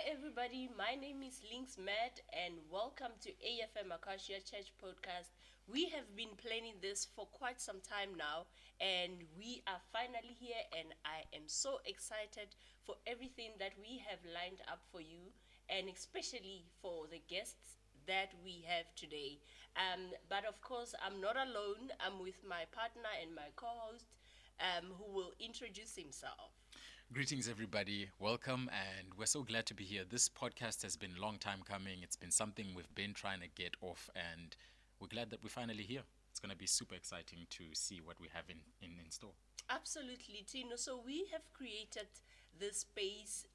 everybody. My name is Links Matt, and welcome to AFM Akasia Church Podcast. We have been planning this for quite some time now, and we are finally here. And I am so excited for everything that we have lined up for you, and especially for the guests that we have today. But of course, I'm not alone. I'm with my partner and my co-host, who will introduce himself. Greetings, everybody. Welcome, and we're so glad to be here. This podcast has been a long time coming. It's been something we've been trying to get off, and we're glad that we're finally here. It's going to be super exciting to see what we have in store. Absolutely, Tino. So we have created this space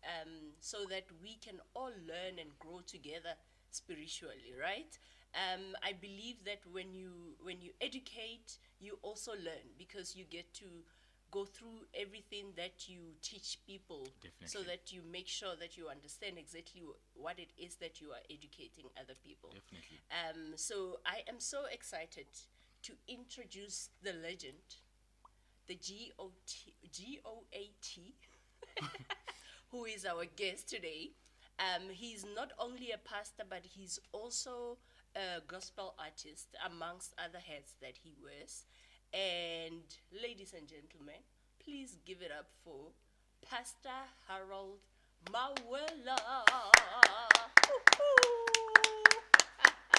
so that we can all learn and grow together spiritually, right? I believe that when you educate, you also learn because you get to go through everything that you teach people, so Definitely. that you make sure that you understand exactly what it is that you are educating other people. Definitely. So I am so excited to introduce the legend, the GOAT, who is our guest today. He's not only a pastor, but he's also a gospel artist, amongst other hats that he wears. And ladies and gentlemen, please give it up for Pastor Harold Mawela.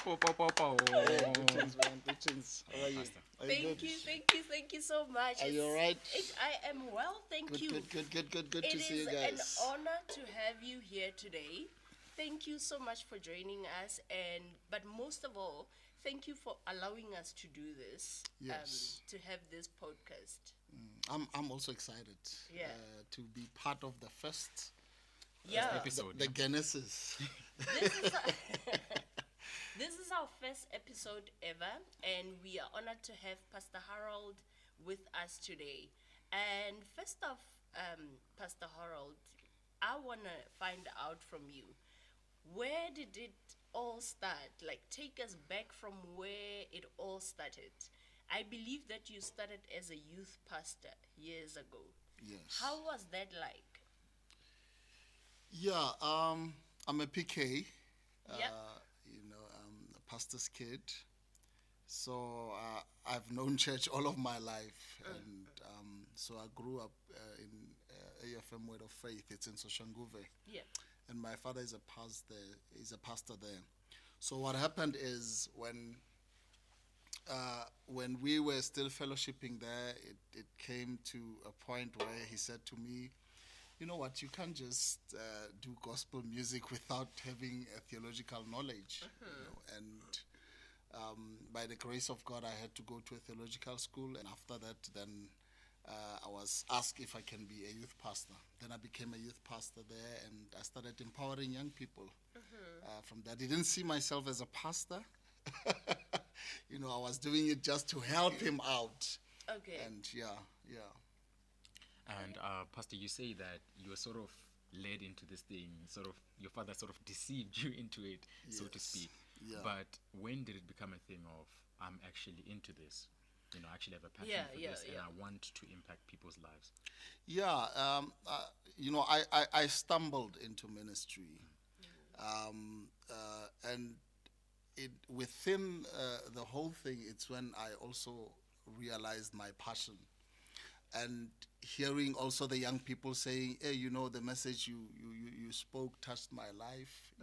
Po, po, po, po. Greetings, man. Greetings. How are you? Pastor. Are Thank you so much. Are you alright? I am well, thank Good, you. good to It see you is guys. an honor to have you here today. Thank you so much for joining us, but most of all, thank you for allowing us to do this. Yes. To have this podcast. I'm also excited Yeah. to be part of the first Yeah. Episode. the Genesis. This is our, this is our first episode ever, and we are honored to have Pastor Harold with us today. And first off, Pastor Harold, I want to find out from you, where did it all start? Like, take us back from where it all started. I believe that you started as a youth pastor years ago. Yes. How was that like? Yeah. I'm a PK. Yep. I'm a pastor's kid. So I've known church all of my life, and so I grew up in AFM Word of Faith. It's in Soshanguve. Yeah. And my father is a pastor there. So what happened is when we were still fellowshipping there, it came to a point where he said to me, you know what, you can't just do gospel music without having a theological knowledge. And by the grace of God, I had to go to a theological school, and after that, then I was asked if I can be a youth pastor. Then I became a youth pastor there, and I started empowering young people. From that, I didn't see myself as a pastor. I was doing it just to help him out. Okay. And yeah. And Pastor, you say that you were sort of led into this thing, sort of your father sort of deceived you into it, so to Yes. speak. Yeah. But when did it become a thing of, I'm actually into this? I actually have a passion Yeah, for yeah, this, and yeah. I want to impact people's lives. Yeah, I stumbled into ministry, and within the whole thing, it's when I also realized my passion, and hearing also the young people saying, "Hey, the message you spoke touched my life."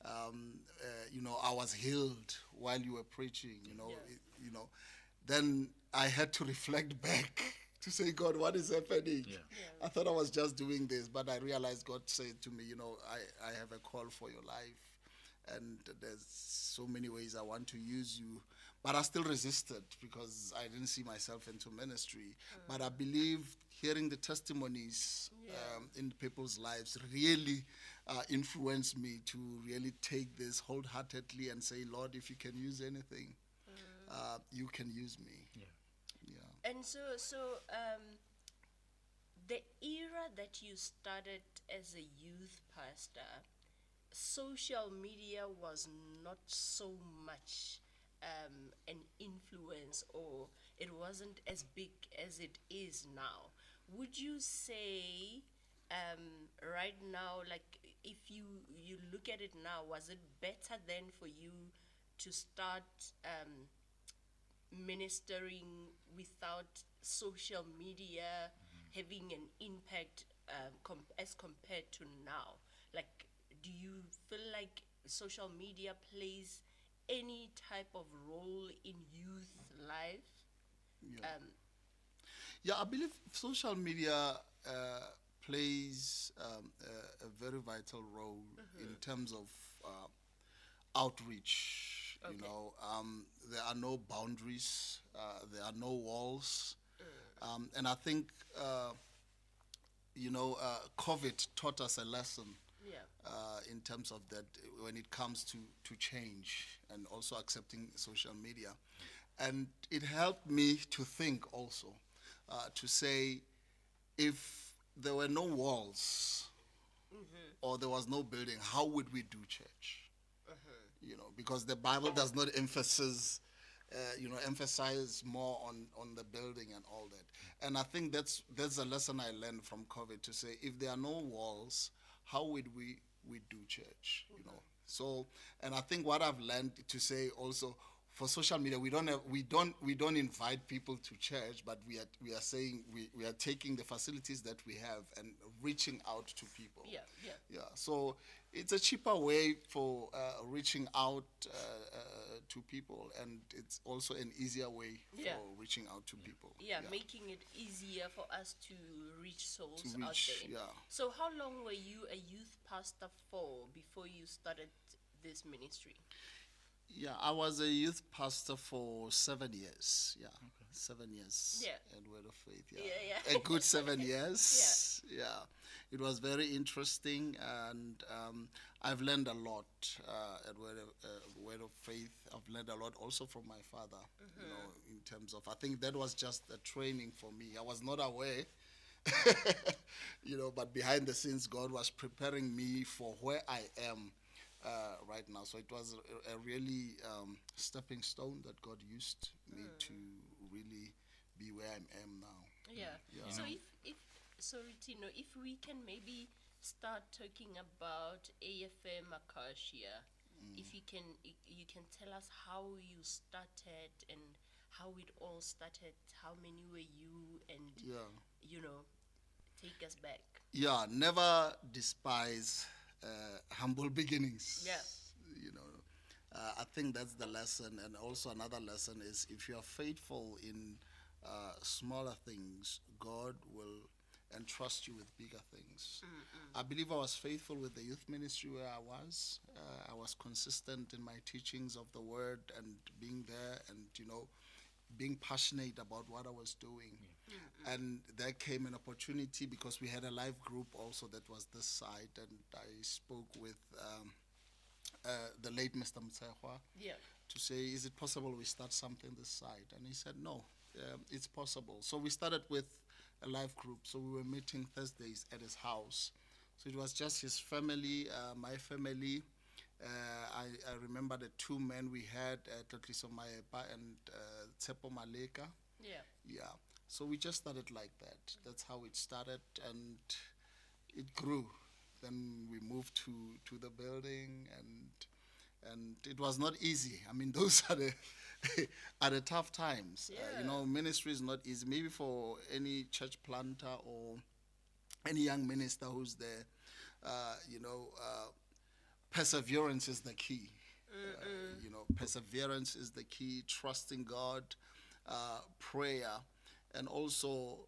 I was healed while you were preaching. Yeah. Then I had to reflect back to say, God, what is happening? Yeah. Yeah. I thought I was just doing this, but I realized God said to me, I have a call for your life, and there's so many ways I want to use you. But I still resisted because I didn't see myself into ministry. But I believe hearing the testimonies in people's lives really influenced me to really take this wholeheartedly and say, Lord, if you can use anything, you can use me. Yeah. Yeah. And so the era that you started as a youth pastor, social media was not so much an influence, or it wasn't as big as it is now. Would you say right now, like if you look at it now, was it better then for you to start ministering without social media having an impact as compared to now? Like, do you feel like social media plays any type of role in youth life? Yeah. Yeah, I believe social media plays a very vital role in terms of outreach. Okay. You know, there are no boundaries, there are no walls, and I think COVID taught us a lesson Yeah. in terms of that when it comes to change and also accepting social media. And it helped me to think also, to say, if there were no walls or there was no building, how would we do church? You know, because the Bible does not emphasize more on the building and all that. And I think that's a lesson I learned from COVID, to say, if there are no walls, how would we do church? You know. So, and I think what I've learned to say also, for social media, we don't invite people to church, but we are saying we are taking the facilities that we have and reaching out to people. Yeah. Yeah. So it's a cheaper way for reaching out to people, and it's also an easier way Yeah. for reaching out to people. Yeah, making it easier for us to reach souls To out reach, there. yeah. So how long were you a youth pastor for before you started this ministry? Yeah, I was a youth pastor for 7 years. Yeah, 7 years. Yeah. At Word of Faith. Yeah. A good 7 years. Yeah. It was very interesting, and I've learned a lot at Word of Faith. I've learned a lot also from my father. You know, in terms of, I think that was just a training for me. I was not aware. But behind the scenes, God was preparing me for where I am right now. So it was a really stepping stone that God used me to really be where I am now. Yeah. Yeah. So if sorry Tino, if we can maybe start talking about AFM Akasia, if you can tell us how you started and how it all started, how many were you, and take us back. Yeah, never despise humble beginnings. Yeah. I think that's the lesson. And also another lesson is, if you are faithful in smaller things, God will entrust you with bigger things. I believe I was faithful with the youth ministry where I was. I was consistent in my teachings of the word and being there, and being passionate about what I was doing. And there came an opportunity, because we had a live group also that was this side, and I spoke with the late Mr. Mtsehwa Yeah. to say, is it possible we start something this side? And he said, no, it's possible. So we started with a live group. So we were meeting Thursdays at his house. So it was just his family, my family. I remember the two men we had, Totliso Maepa and Tsepo Maleka. Yeah. Yeah. So we just started like that. That's how it started, and it grew. Then we moved to the building, and it was not easy. I mean, those are the tough times. Yeah. Ministry is not easy. Maybe for any church planter or any young minister who's there, perseverance is the key. Perseverance is the key. Trusting God, prayer, and also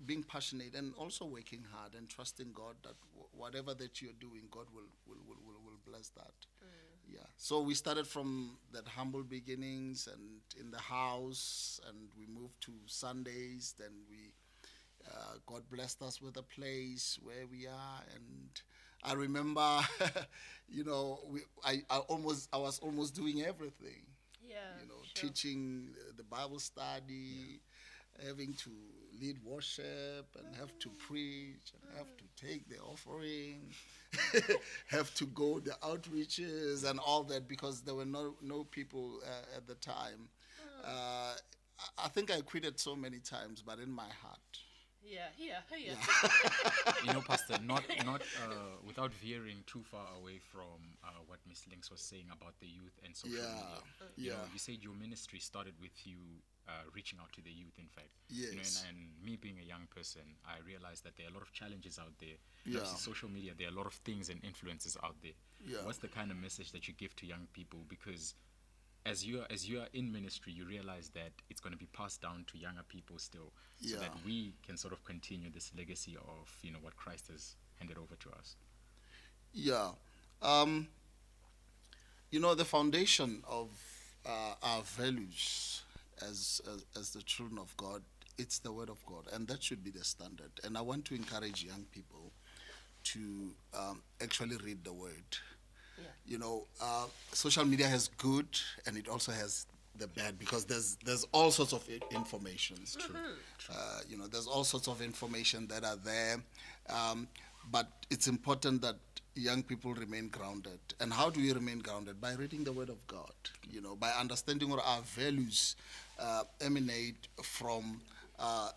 being passionate, and also working hard and trusting God that whatever that you're doing, God will bless that. Yeah. So we started from that humble beginnings and in the house, and we moved to Sundays. Then God blessed us with a place where we are, and I remember, I was almost doing everything. Yeah. Sure. Teaching the Bible study, having to lead worship, and have to preach, and have to take the offering, have to go the outreaches and all that, because there were no people at the time. I think I quitted so many times, but in my heart, Yeah. Pastor, not without veering too far away from what Miss Links was saying about the youth and social media. You said your ministry started with you reaching out to the youth, in fact. Yes. And me being a young person, I realized that there are a lot of challenges out there. Yeah. Obviously, social media, there are a lot of things and influences out there. Yeah. What's the kind of message that you give to young people? Because as you are in ministry, you realize that it's going to be passed down to younger people still, so that we can sort of continue this legacy of what Christ has handed over to us. Yeah. The foundation of our values as the children of God, it's the Word of God, and that should be the standard. And I want to encourage young people to actually read the Word. Social media has good, and it also has the bad, because there's all sorts of information. It's true. There's all sorts of information that are there, but it's important that young people remain grounded. And how do we remain grounded? By reading the Word of God. By understanding what our values emanate from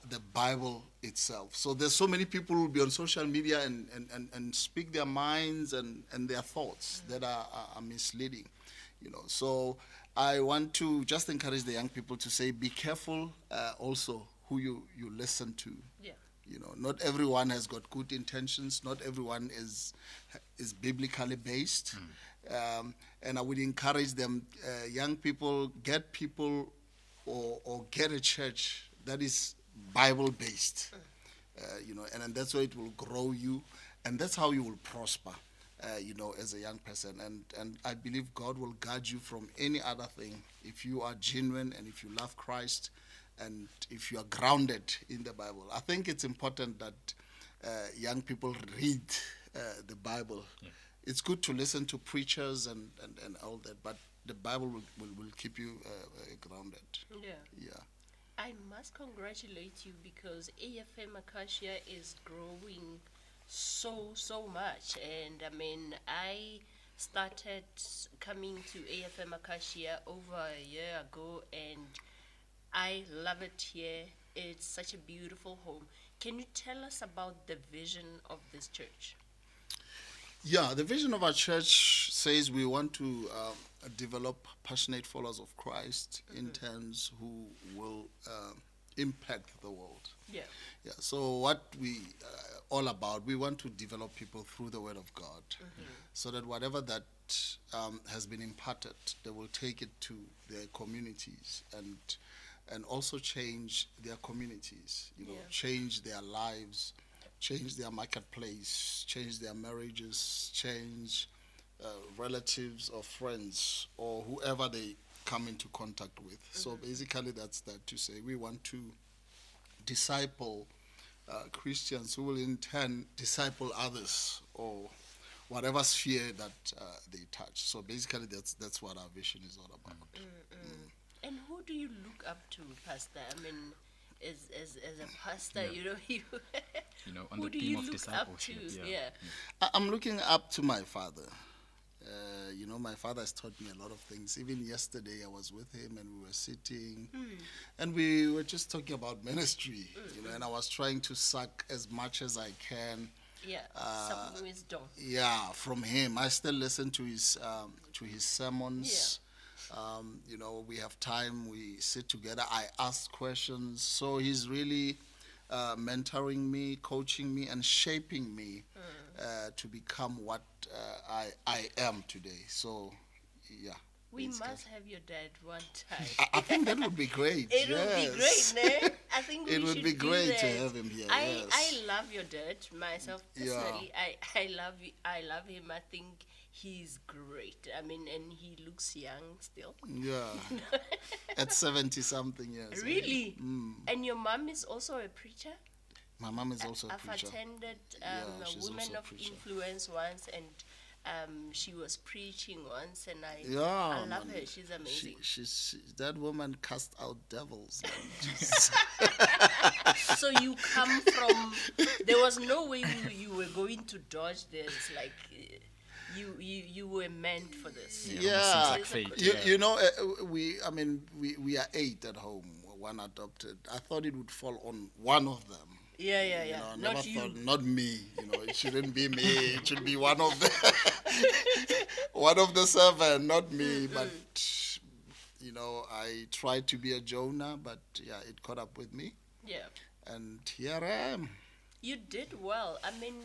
the Bible itself. So there's so many people who will be on social media and speak their minds and their thoughts that are misleading. So I want to just encourage the young people to say, be careful also who you listen to. Yeah. Not everyone has got good intentions. Not everyone is biblically based. And I would encourage them, young people, get people or get a church that is Bible based. And that's why it will grow you, and that's how you will prosper. As a young person, and I believe God will guard you from any other thing if you are genuine and if you love Christ and if you are grounded in the Bible. I think it's important that young people read the Bible. Yeah. It's good to listen to preachers and all that, but the Bible will keep you grounded. Yeah. I must congratulate you, because AFM Akasia is growing so much. And I started coming to AFM Akasia over a year ago, and I love it here. It's such a beautiful home. Can you tell us about the vision of this church? Yeah, the vision of our church says we want to develop passionate followers of Christ, interns who will impact the world. Yeah. So what we all about, we want to develop people through the Word of God, so that whatever that has been imparted, they will take it to their communities and also change their communities. Change their lives, change their marketplace, change their marriages, change relatives or friends or whoever they come into contact with. So basically that's that to say we want to disciple Christians who will in turn disciple others, or whatever sphere that they touch. So basically that's what our vision is all about. And who do you look up to, Pastor? As a pastor, on who the do theme you of look discipleship. up to? Yeah. I'm looking up to my father. My father has taught me a lot of things. Even yesterday I was with him and we were sitting and we were just talking about ministry, and I was trying to suck as much as I can. Yeah, some wisdom. Yeah, from him. I still listen to his sermons. We have time, we sit together, I ask questions. So he's really mentoring me, coaching me, and shaping me to become what I am today. So, yeah. We must have your dad one time. I think that would be great. It would be great, ne? I think it would be great to have him here. I love your dad myself personally. I love him. I think he's great. And he looks young still. Yeah. At 70 something years. Really? And your mom is also a preacher? My mom is also a preacher. I've attended a Woman of Influence once, and she was preaching once, and I love her. She's amazing. That woman cast out devils. So you come from, there was no way you were going to dodge this, like you were meant for this. Yeah, like fate. We are 8 at home, one adopted. I thought it would fall on one of them. Yeah, yeah, You yeah. know, I Not never you. thought, not me. You know, it shouldn't be me. It should be one of the one of the seven, not me. But you know, I tried to be a Jonah, but yeah, it caught up with me, Yeah. and here I am. You did well. I mean,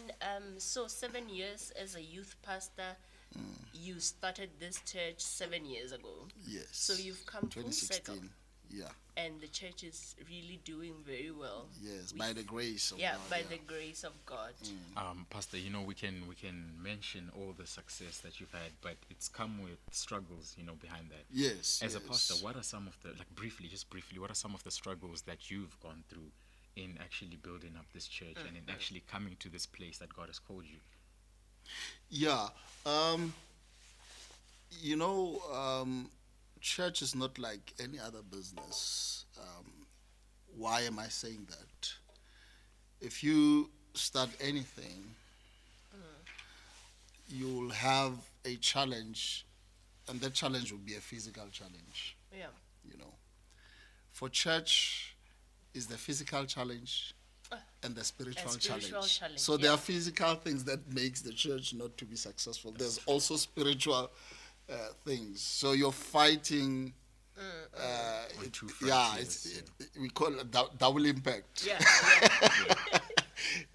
so 7 years as a youth pastor, you started this church 7 years ago. Yes. So you've come full circle, 2016. Yeah. and the church is really doing very well. Yes, We- by the grace of Yeah, God. by yeah. the grace of God. Pastor, you know, we can mention all the success that you've had, but it's come with struggles, you know, behind that. Yes. As a yes. pastor, what are some of the, like briefly, just briefly, what are some of the struggles that you've gone through in actually building up this church and in actually coming to this place that God has called you? Yeah. You know, church is not like any other business. Why am I saying that? If you start anything, you'll have a challenge, and that challenge will be a physical challenge. Yeah. You know, for church is the physical challenge and the spiritual, spiritual challenge, So there yeah. are physical things that makes the church not to be successful. There's also spiritual things. So you're fighting. On two Yeah, frontiers, we call it double impact. Yeah.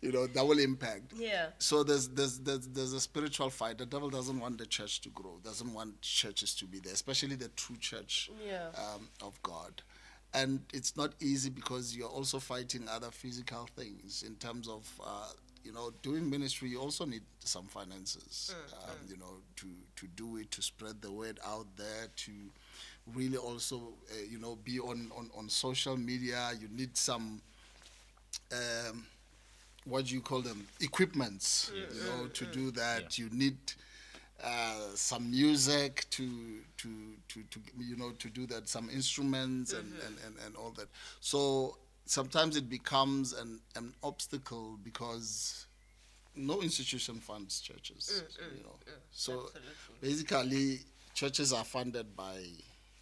You know, double impact. Yeah. So there's a spiritual fight. The devil doesn't want the church to grow. Doesn't want churches to be there, especially the true church Yeah. of God. And it's not easy because you're also fighting other physical things in terms of, you know, doing ministry. You also need some finances, you know, to do it, to spread the word out there, to really also, you know, be on social media. You need some, what do you call them, equipments, you know, to do that. Yeah. You need some music to you know, to do that, some instruments and all that. So sometimes it becomes an obstacle because no institution funds churches, you know. So Absolutely. basically churches are funded by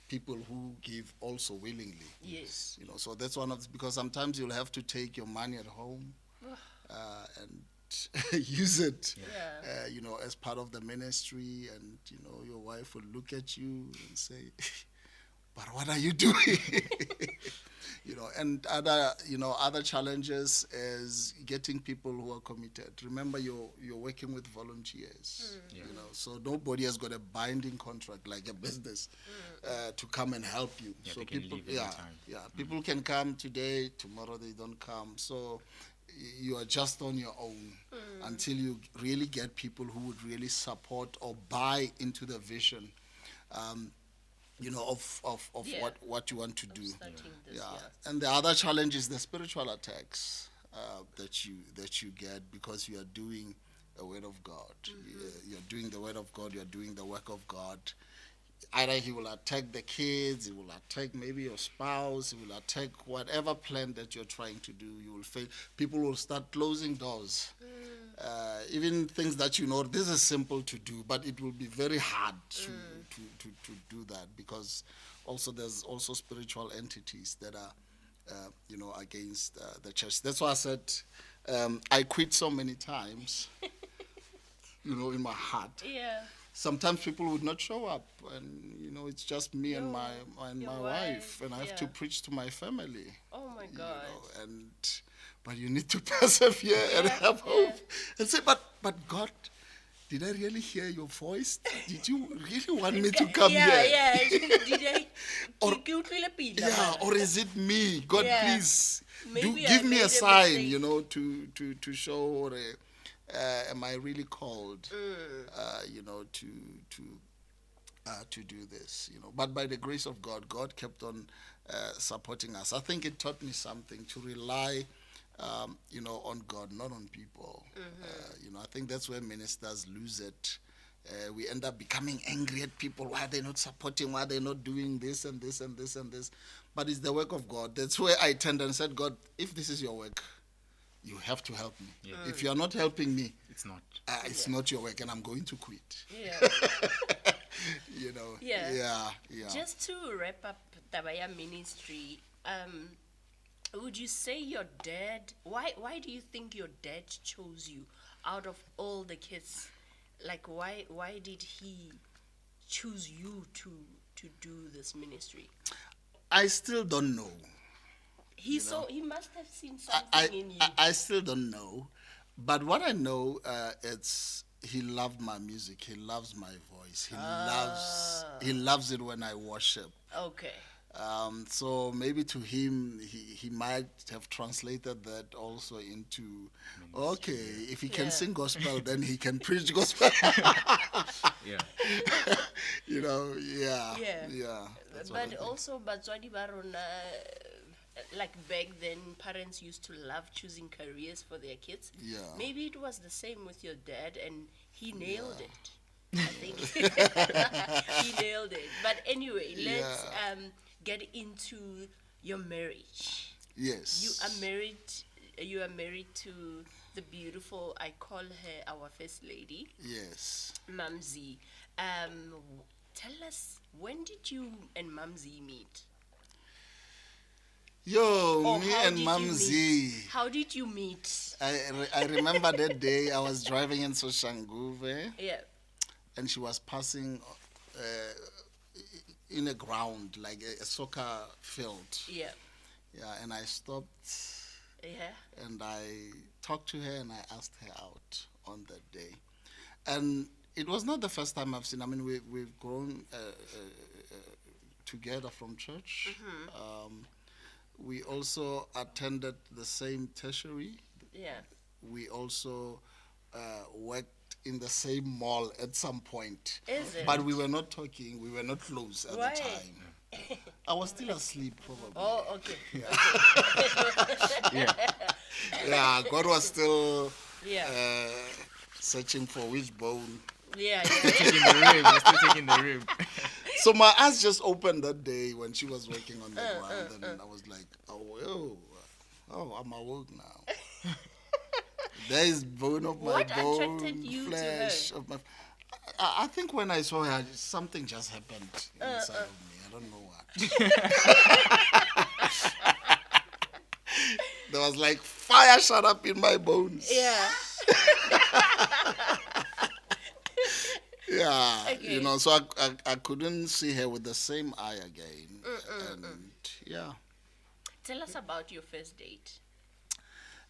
people who give also willingly. Yes. You know, so that's one of the, because sometimes you'll have to take your money at home and use it, Yeah. you know, as part of the ministry, and you know, your wife will look at you and say, "But what are you doing?" You know, and other challenges is getting people who are committed. Remember, you're working with volunteers. Yeah. You know, so nobody has got a binding contract like a business to come and help you. Yeah, so they can people, leave anytime. people can come today, tomorrow they don't come. So you are just on your own until you really get people who would really support or buy into the vision. You know, of Yeah. what you want to do. Starting this, yeah. And the other challenge is the spiritual attacks that you get because you are doing the word of God. You're doing the word of God. You're doing the work of God. Either he will attack the kids, he will attack maybe your spouse, he will attack whatever plan that you're trying to do. You will fail. People will start closing doors. Even things that you know, this is simple to do, but it will be very hard to do that because also there's also spiritual entities that are, you know, against the church. That's why I said I quit so many times, you know, in my heart. Yeah. Sometimes people would not show up, and you know, it's just me and my your wife, and I have to yeah. preach to my family. Oh my You God. know, but you need to persevere and Yeah, have yeah. hope and say, but God, did I really hear your voice? Did you really want me to come yeah, here? Yeah, Did I? Or- Ke utlwile pila, Yeah, mara. or is it me? God, Yeah. please Maybe I give me made a a sign, mistake. you know, to show, or am I really called, you know, to do this, you know. But by the grace of God, God kept on supporting us. I think it taught me something to rely, you know, on God, not on people. You know, I think that's where ministers lose it. We end up becoming angry at people. Why are they not supporting? Why are they not doing this and this and this and this? But it's the work of God. That's where I turned and said, God, if this is your work, you have to help me. Yeah. If you are not helping me, It's not. not your work, and I'm going to quit. Yeah. You know. Yeah. Yeah. Just to wrap up Tabaya ministry, Would you say your dad? Why do you think your dad chose you out of all the kids? Like why did he choose you to do this ministry? I still don't know. He must have seen I, something in you. I still don't know. But what I know, it's he loved my music. He loves my voice. He loves it when I worship. Okay. So maybe to him, he might have translated that also into, okay, if he can Yeah. sing gospel, then he can preach gospel. Yeah. Yeah. Yeah. That's what I But think. also Batswadi Barona, like back then, parents used to love choosing careers for their kids. Yeah. Maybe it was the same with your dad, and he nailed it. I think he nailed it. But anyway, let's Yeah. get into your marriage. Yes. You are married. You are married to the beautiful. I call her our first lady, Yes. Mamzi. Tell us, when did you and Mamzi meet? Yo, Or me how and did you Mamzi. meet? How did you meet? I remember that day I was driving in Soshanguve Yeah. and she was passing in a ground, like a soccer field. Yeah. Yeah, and I stopped Yeah. and I talked to her and I asked her out on that day. And it was not the first time I've seen. I mean, we've grown together from church. We also attended the same tertiary. Yeah. We also worked in the same mall at some point. Is it? But we were not talking. We were not close at Why? the time. I was still asleep, probably. Oh, okay. Yeah. Yeah, God was still Yeah. searching for which bone. Yeah. Taking the rib. You're still taking the rib. So my eyes just opened that day when she was working on the ground, and I was like, I'm awoke now. There is bone of my What bone, attracted you to flesh her? of my. I think when I saw her, something just happened inside of me. I don't know what. There was like fire shut up in my bones. Yeah. Yeah, Okay. so I couldn't see her with the same eye again. And yeah. Tell us about your first date.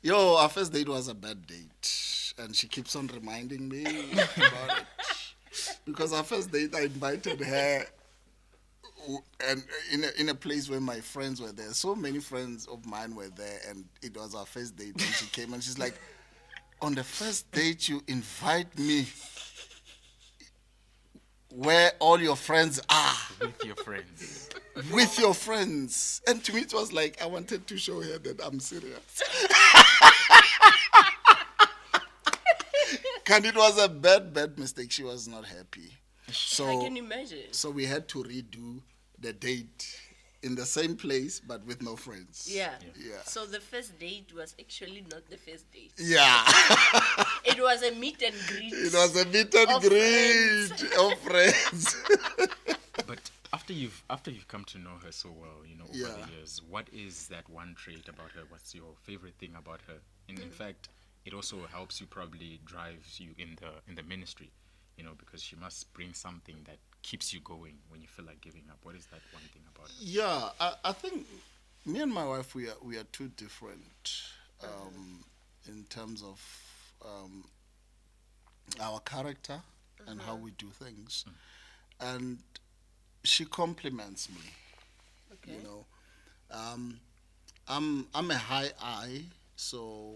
Yo, our first date was a bad date. And she keeps on reminding me about it. Because our first date, I invited her and in a place where my friends were there. So many friends of mine were there, and it was our first date. And she came and she's like, on the first date, you invite me where all your friends are. With your friends. With your friends. And to me, it was like I wanted to show her that I'm serious. And it was a bad mistake. She was not happy. I So, can imagine. so we had to redo the date in the same place, but with no friends. Yeah. Yeah. So the first date was actually not the first date. Yeah. It was a meet and greet. It was a meet and Of greet of friends. But after you've come to know her so well, over Yeah. the years, what is that one trait about her? What's your favorite thing about her? And in fact, it also helps you, probably drives you in the ministry, because she must bring something that keeps you going when you feel like giving up. What is that one thing about her? Yeah, I think me and my wife, we are too different in terms of our character and how we do things. And she compliments me. Okay. I'm a high I, so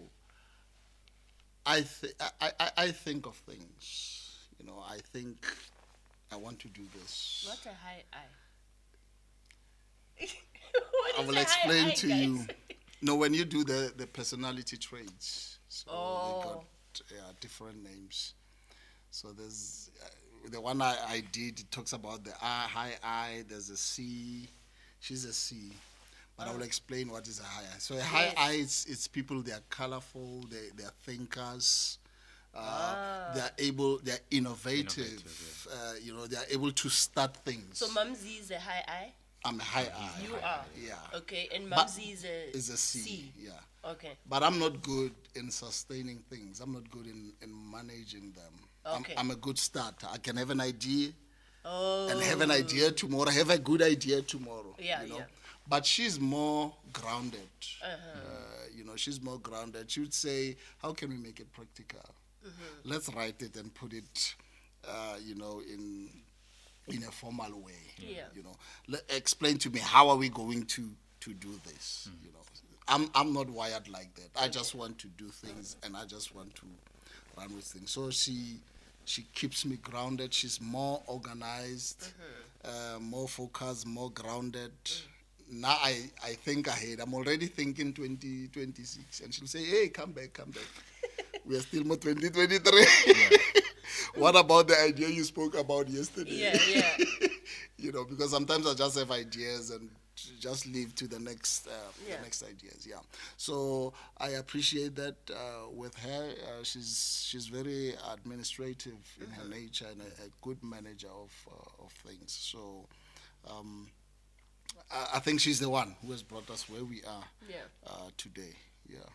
I think of things. I think I want to do this. What a high eye. I will explain to you. No, when you do the personality traits, so they got different names. So there's the one I did. It talks about the high I. There's a C. She's a C. But I will explain what is a high I. So a high I, it's people. They are colorful. They are thinkers. They are innovative. Innovative, They are able to start things. So Mamzi is a high eye. I'm a high I. You are. Yeah. Okay, and But Mumsy is a C. C. Yeah. Okay. But I'm not good in sustaining things. I'm not good in managing them. Okay. I'm a good starter. I can have an idea Oh. and have an idea tomorrow, have a good idea tomorrow. Yeah, you know? yeah. But she's more grounded. You know, she's more grounded. She would say, how can we make it practical? Let's write it and put it, you know, in a formal way. Yeah. You know, explain to me, how are we going to do this? You know, I'm not wired like that. I just want to do things and I just want to run with things. So she keeps me grounded. She's more organized, more focused, more grounded. Now I think ahead. I'm already thinking 2026, and she'll say, "Hey, come back." We are still more 2023. What about the idea you spoke about yesterday? Yeah. You know, because sometimes I just have ideas and just leave to the next ideas. Yeah. So I appreciate that with her. She's very administrative in her nature and a good manager of things. So I think she's the one who has brought us where we are today. Yeah.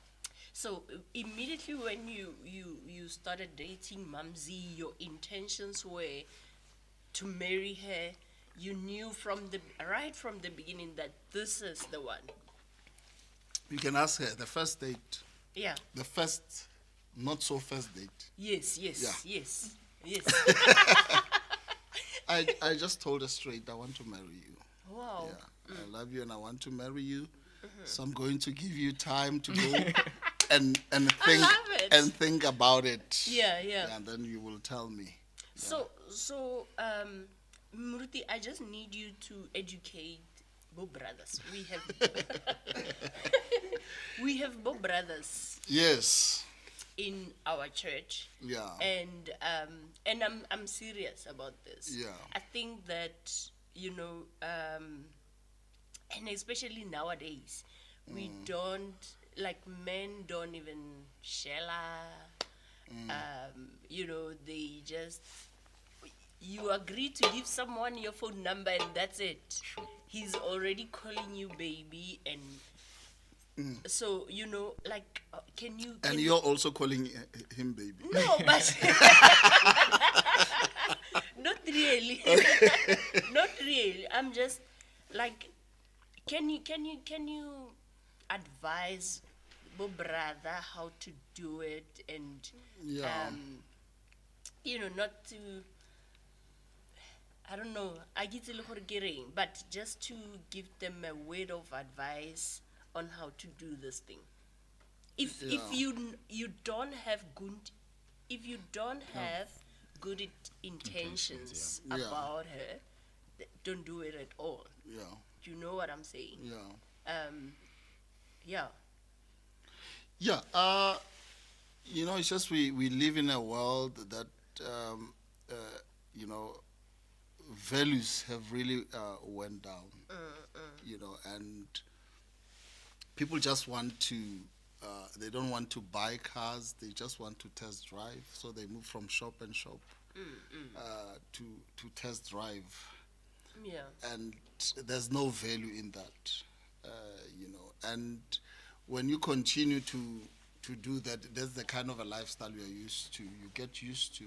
So immediately when you started dating Mumsy, your intentions were to marry her. You knew right from the beginning that this is the one. You can ask her the first date. Yeah. The first, not so first date. Yes. I just told her straight, I want to marry you. Wow. Yeah, I love you and I want to marry you. So I'm going to give you time to go and think love it. and think about it. Yeah. And then you will tell me. So Muruti, I just need you to educate Bo brothers. We have Bo brothers Yes. in our church. Yeah. And I'm serious about this. Yeah. I think that, you know, and especially nowadays, we don't, like, men don't even share. You know, they just, you agree to give someone your phone number and that's it. He's already calling you baby, and so, you know, like, can you... And you're also calling him baby. No, but not really. Not really. I'm just like, can you advise Bo brother how to do it, and Yeah. you know, not to, I don't know, I get a little getting, but just to give them a word of advice on how to do this thing. If you don't have good intentions Yeah. about her, don't do it at all. Yeah. Do you know what I'm saying? Yeah. Yeah. Yeah. You know, it's just we live in a world that you know, values have really went down. You know, and people just want to. They don't want to buy cars. They just want to test drive. So they move from shop and shop to test drive. Yeah. And there's no value in that. You know, and when you continue to do that, that's the kind of a lifestyle you're used to. You get used to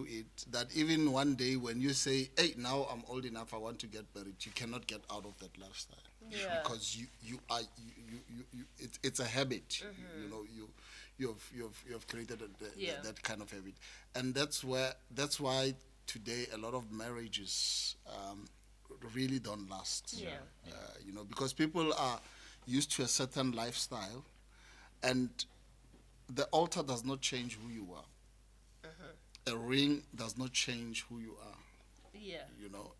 it. That even one day when you say, "Hey, now I'm old enough, I want to get married," you cannot get out of that lifestyle. Yeah. Because it's a habit. You know, you have created that kind of habit, and that's why today a lot of marriages really don't last. Yeah. You know, because people are used to a certain lifestyle, and the altar does not change who you are. A ring does not change who you are. Yeah. You know,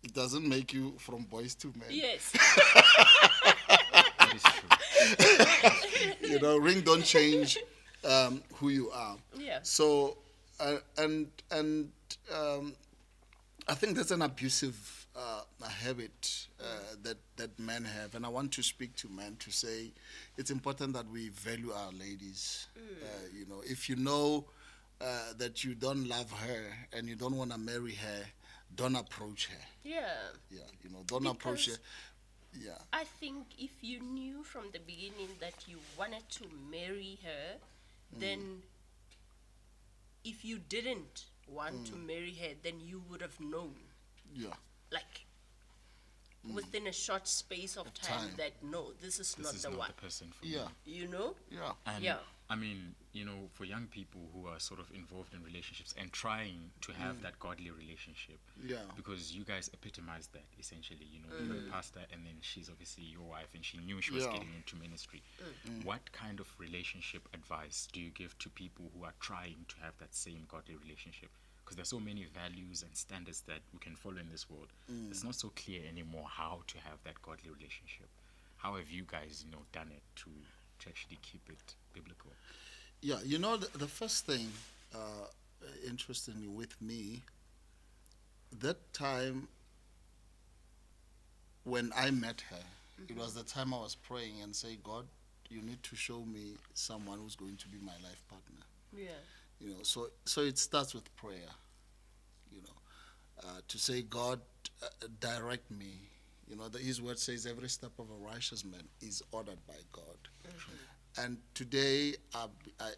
it doesn't make you from boys to men. Yes. That is true. You know, ring don't change who you are. Yeah. So, and I think that's an abusive habit that men have, and I want to speak to men to say it's important that we value our ladies. You know, if you know that you don't love her and you don't want to marry her, don't approach her. Yeah. Yeah, don't approach her. Because Yeah. I think if you knew from the beginning that you wanted to marry her, then if you didn't want to marry her, then you would have known, Yeah. like within a short space of time, time. that no, this is This not is the not one. the person for Yeah. me. You know? Yeah. And Yeah. I mean, for young people who are sort of involved in relationships and trying to have that godly relationship, Yeah. because you guys epitomize that essentially. You're a pastor, and then she's obviously your wife, and she knew she was Yeah. getting into ministry. What kind of relationship advice do you give to people who are trying to have that same godly relationship? Because there's so many values and standards that we can follow in this world. It's not so clear anymore how to have that godly relationship. How have you guys, done it to actually keep it biblical? Yeah, the first thing, interestingly, with me, that time when I met her, it was the time I was praying and saying, God, you need to show me someone who's going to be my life partner. Yeah. So it starts with prayer, to say, God, direct me. His word says every step of a righteous man is ordered by God. And today,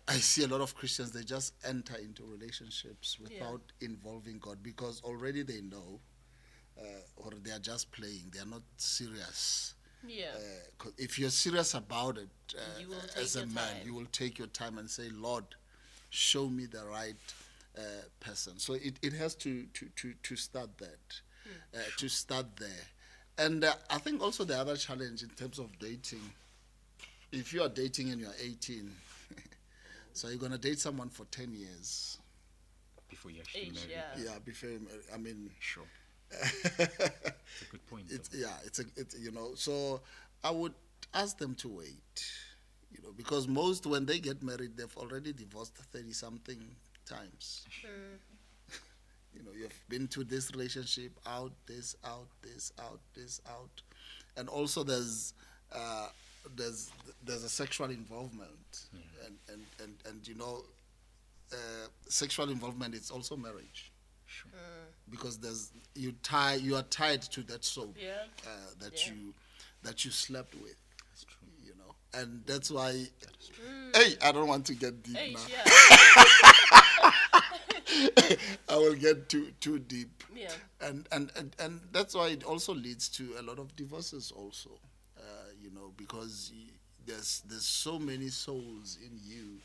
I see a lot of Christians, they just enter into relationships without involving God, because already they know, or they are just playing. They are not serious. Yeah. 'Cause if you're serious about it, You will take as a your man, time. you will take your time and say, Lord, show me the right person. So it has to start that, to start there. And I think also the other challenge in terms of dating, if you are dating and you're 18, so you're going to date someone for 10 years. Before you actually Age, marry? yeah. Yeah, before you marry. I mean, Sure. It's a good point. though. So I would ask them to wait, because most, when they get married, they've already divorced 30 something times. You've been to this relationship, out, this, out, this, out, this, out. And also there's a sexual involvement. And sexual involvement is also marriage. Sure. Because you are tied to that soul that you slept with, That's true. and that's why. Hey, I don't want to get deep Age, now. yeah. I will get too deep. Yeah. And that's why it also leads to a lot of divorces also, because there's so many souls in you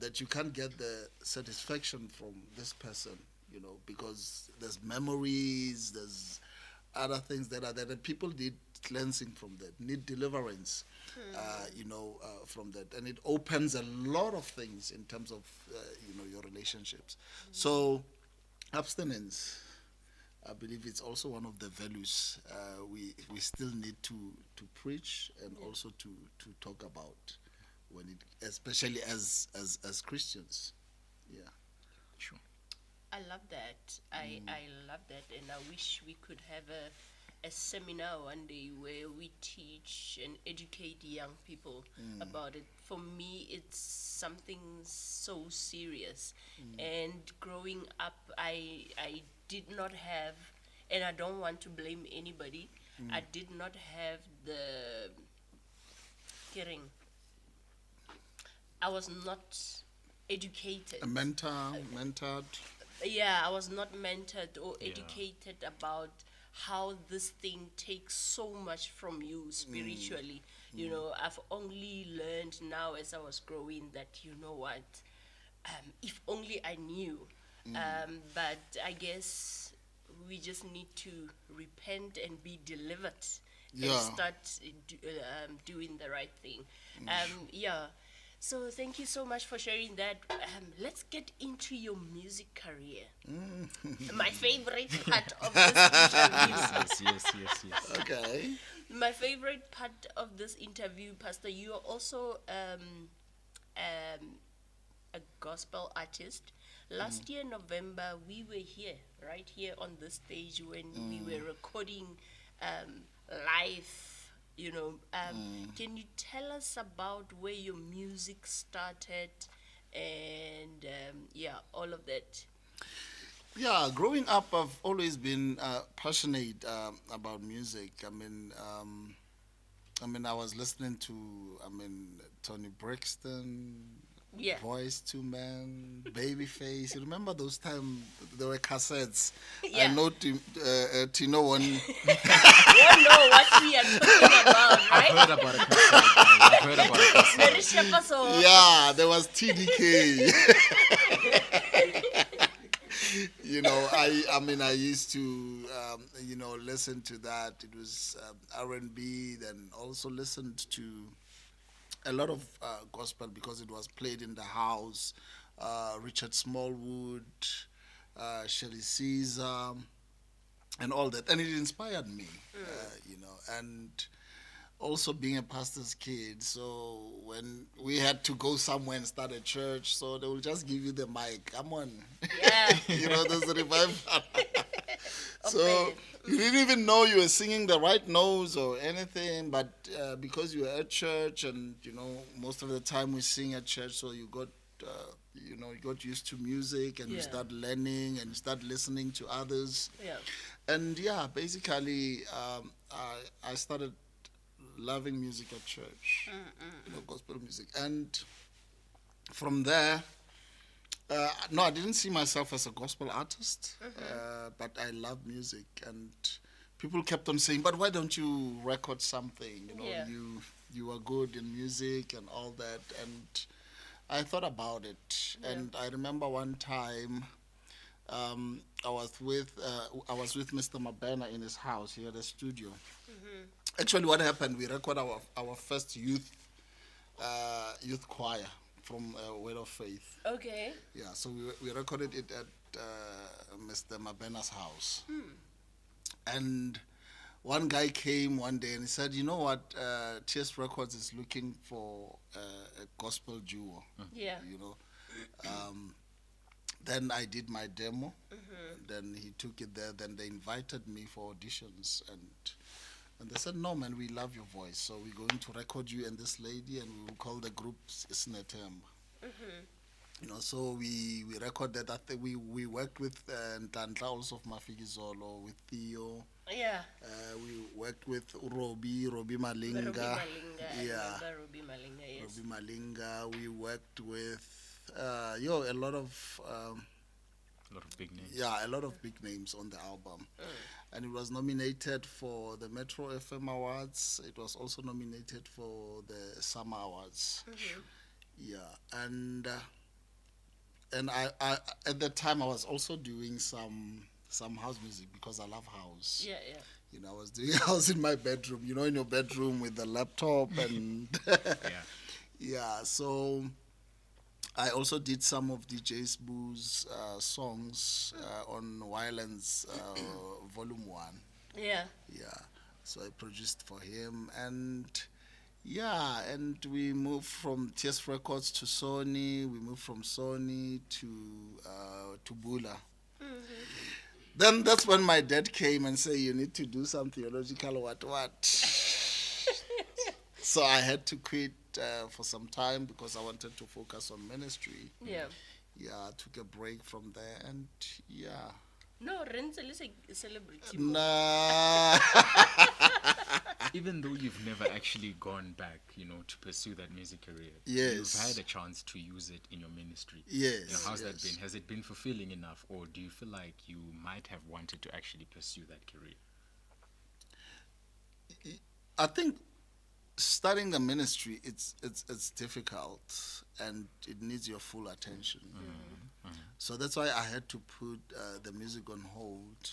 that you can't get the satisfaction from this person, because there's memories, there's other things that are there, that people need cleansing from that, need deliverance, from that. And it opens a lot of things in terms of, your relationships. So abstinence, I believe it's also one of the values we still need to preach and also to talk about, especially as Christians. Yeah. Sure. I love that. I love that, and I wish we could have a seminar one day where we teach and educate young people about it. For me, it's something so serious. And growing up, I did not have, and I don't want to blame anybody, I did not have the caring. I was not educated. Mentored. Yeah, I was not mentored or educated about how this thing takes so much from you spiritually. I've only learned now as I was growing that, what, if only I knew. But I guess we just need to repent and be delivered and start doing the right thing. So thank you so much for sharing that. Let's get into your music career. My favorite part of this interview. Yes. Okay. My favorite part of this interview, Pastor, you are also a gospel artist. Last year, November, we were here, right here on this stage when we were recording live. Can you tell us about where your music started and all of that? Yeah, growing up, I've always been passionate about music. I was listening to, Tony Braxton, Yeah. Boys to Men, Babyface. You remember those time there were cassettes? I Yeah. know Tino one. You know what we are talking about, I've right? heard about a cassette, guys. I've heard about a cassette. Very shaka so. Yeah, there was TDK. I used to listen to that. It was R&B. Then also listened to a lot of gospel because it was played in the house. Richard Smallwood, Shelley Caesar, and all that, and it inspired me. And also being a pastor's kid, so when we had to go somewhere and start a church, so they will just give you the mic. Come on. Yeah. There's a revival. So Okay. you didn't even know you were singing the right notes or anything, but because you were at church, and most of the time we sing at church, so you got you got used to music, and you Yeah. start learning and you start listening to others, Yeah. and yeah, basically I started loving music at church, gospel music, and from there. No, I didn't see myself as a gospel artist, but I love music, and people kept on saying, "But why don't you record something? Yeah. You are good in music and all that." And I thought about it, and I remember one time I was with Mr. Mabena in his house. He had a studio. Actually, what happened? We recorded our first youth choir from Word of Faith. Okay. Yeah, so we recorded it at Mr. Mabena's house. And one guy came one day and he said, "You know what? TS Records is looking for a gospel duo." Yeah. Then I did my demo. Then he took it there. Then they invited me for auditions. And they said, "No, man, we love your voice. So we're going to record you and this lady, and we will call the group Isnetem." So we recorded that. We worked with Ntantla also of Mafikizolo, with Theo. Yeah. We worked with Robi Malinga. Robi Malinga. I Yeah. remember Robi Malinga, yes. Robi Malinga. We worked with a lot of A lot of big names. a lot of big names on the album. And it was nominated for the Metro FM Awards. It was also nominated for the Summer Awards. Yeah, and I at that time I was also doing some house music because I love house. Yeah, yeah. I was doing house in my bedroom. In your bedroom with the laptop and Yeah. yeah. So I also did some of DJ Spoo's songs on Violence Volume 1. Yeah. Yeah. So I produced for him, and and we moved from TS Records to Sony. We moved from Sony to Bula. Then that's when my dad came and said, "You need to do some theological what." So I had to quit for some time because I wanted to focus on ministry. Yeah. Yeah, I took a break from there, and yeah. No, Renzel is a celebrity. Nah. Even though you've never actually gone back, to pursue that music career, Yes. you've had a chance to use it in your ministry. Yes. How's that yes. been? Has it been fulfilling enough, or do you feel like you might have wanted to actually pursue that career? I think starting a ministry, it's difficult, and it needs your full attention. So that's why I had to put the music on hold,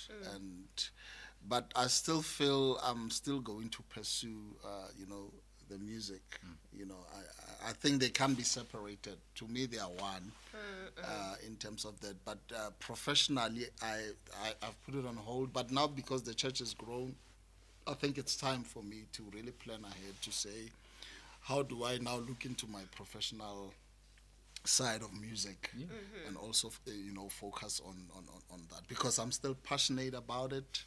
but I still feel I'm still going to pursue the music. I think they can be separated. To me, they are one in terms of that. But professionally, I've put it on hold. But now, because the church has grown, I think it's time for me to really plan ahead to say, how do I now look into my professional side of music, and also focus on that, because I'm still passionate about it,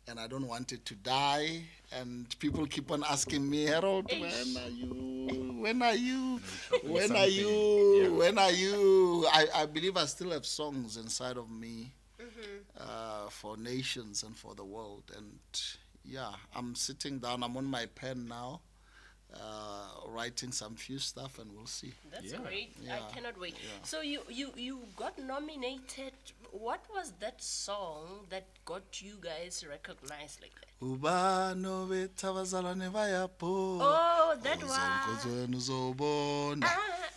and I don't want it to die. And people keep on asking me, "Harold, when are you? When are you? When are you? I believe I still have songs inside of me for nations and for the world. And yeah, I'm sitting down. I'm on my pen now, writing some few stuff, and we'll see. That's Yeah. great. Yeah. I cannot wait. Yeah. So you got nominated. What was that song that got you guys recognized like that? Ubano betabazalwane bayapho. Oh, that Uzenkonzweni one. uzobona.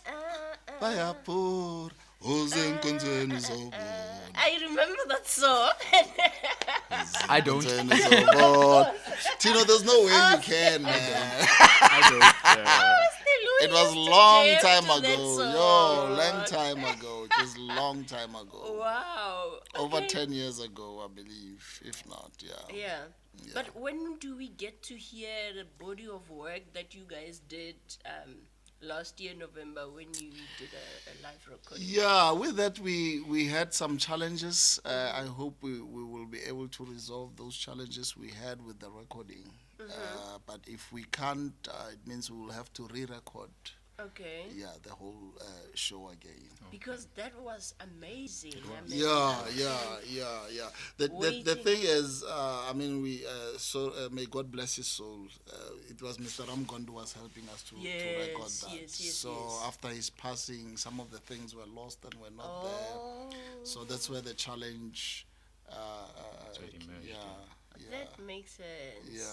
Ah. Bayapho. Uzenkonzweni uzobona. I remember that song. I don't. Uzenkonzweni uzobona. Tino, there's no way you can, man. I don't. It was long time ago. Yo, long time ago. It was long time ago. Wow. Over Okay. 10 years ago, I believe. If not, yeah. Yeah. But when do we get to hear the body of work that you guys did last year, November, when you did a live recording? Yeah, with that we had some challenges. I hope we will be able to resolve those challenges we had with the recording. But if we can't, it means we will have to re-record. Okay. Yeah, the whole show again. Because that was amazing. I mean, Yeah. The Waiting. thing is, I mean, may God bless his soul. It was Mr. Ramgondo was helping us to record Yes, that. yes, So yes. after his passing, some of the things were lost and were not there. Oh, So that's where the challenge. it emerged, that makes sense. Yeah.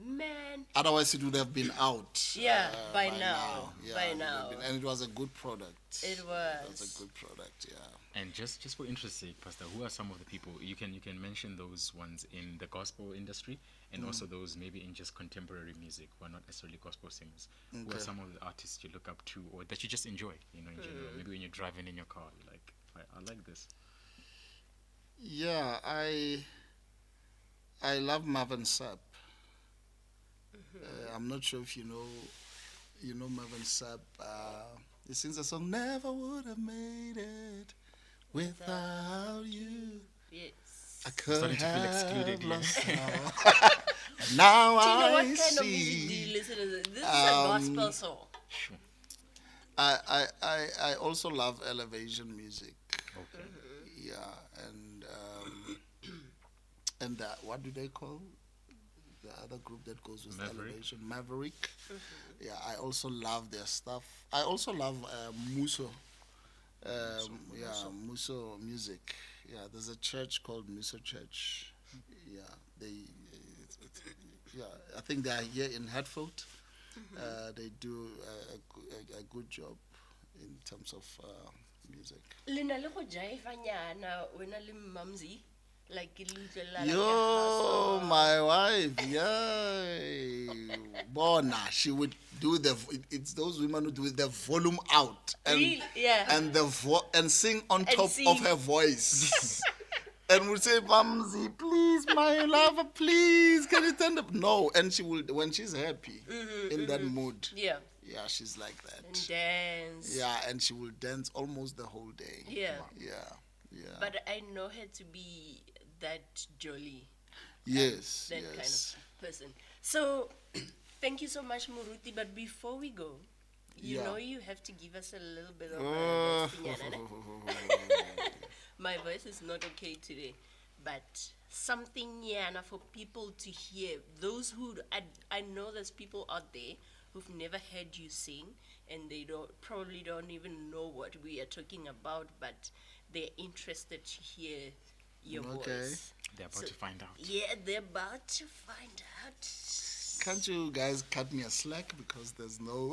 Man. Otherwise, it would have been out. Yeah, by now. Yeah, By it would have now. been- and it was a good product. It It was. was a good product. Yeah. And just for interest's sake, Pastor, who are some of the people you can mention those ones in the gospel industry, and also those maybe in just contemporary music who are not necessarily gospel singers? Who are Okay. some of the artists you look up to, or that you just enjoy? In general, maybe when you're driving in your car, you're like, I like this. Yeah, I love Marvin Sapp. I'm not sure if you know Marvin Sapp. He sings a song, "Never would have made it without you. Yes. I could starting to feel have excluded here. lost all." Now Tino, what I kind of music do you see. listen to? This is a gospel song. Sure. I also love elevation music. Okay. Yeah, and that, what do they call the other group that goes with Maverick. elevation? Maverick. Yeah, I also love their stuff. I also love Muso. Muso music. Yeah, there's a church called Muso Church. Yeah, yeah, I think they are here in Hatfield. They do a good job in terms of music. Lina le go jive nyana wena le Mamzi like ke le utlwelela Yo, my wife, yeah. Bona, she would do it's those women who do the volume out and Really? Yeah. and and sing on And top sing. of her voice. And would say, "Mamzi, please, my lover, please, can you stand up?" No, and she will, when she's happy, in that mood. Yeah. Yeah, she's like And that. dance. Yeah, and she will dance almost the whole day. Yeah. Yeah. But I know her to be that jolly, Yes. that kind Yes. of person. So, thank you so much, Muruti. But before we go, you Yeah. know you have to give us a little bit of Oh. My voice is not okay today, but something yana for people to hear. Those who I know there's people out there who've never heard you sing, and they probably don't even know what we are talking about, but they're interested to hear your Okay. voice. They're about to find out. Yeah, they're about to find out. Can't you guys cut me a slack because there's no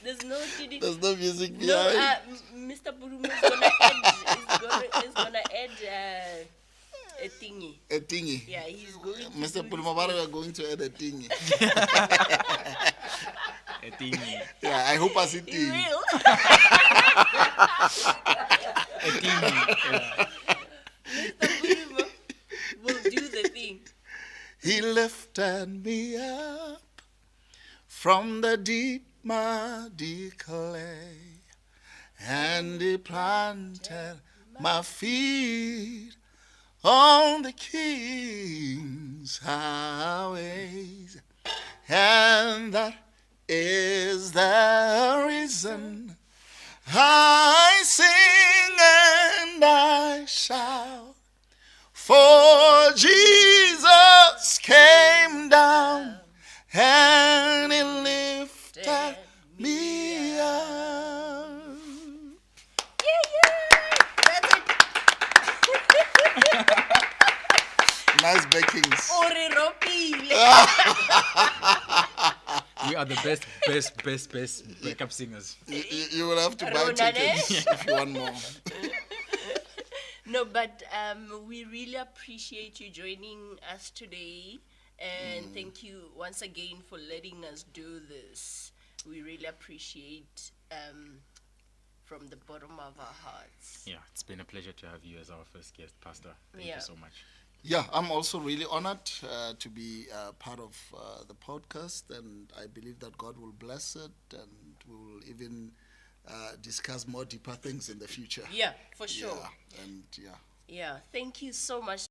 There's no kidding. there's no music No, behind? Mr. Purumu is gonna add a thingy. A thingy. Yeah, he's going to Mr. do Pulmabara, we are going to add a thingy. I think Yeah, I hope I see He thing. will. Mr. Purumu will do the thing. He lifted me up from the deep muddy clay, and he planted my feet on the King's highways, and that is the reason I sing and I shout. nice backings. Ore ropile. We are the best backup singers. You will have to buy Ronane? tickets if you want more. No, but we really appreciate you joining us today, and thank you once again for letting us do this. We really appreciate from the bottom of our hearts. Yeah, it's been a pleasure to have you as our first guest, Pastor. Thank Yeah. you so much. Yeah, I'm also really honored to be part of the podcast, and I believe that God will bless it, and we will even discuss more deeper things in the future. Yeah, for sure. Yeah, and yeah. Yeah, thank you so much.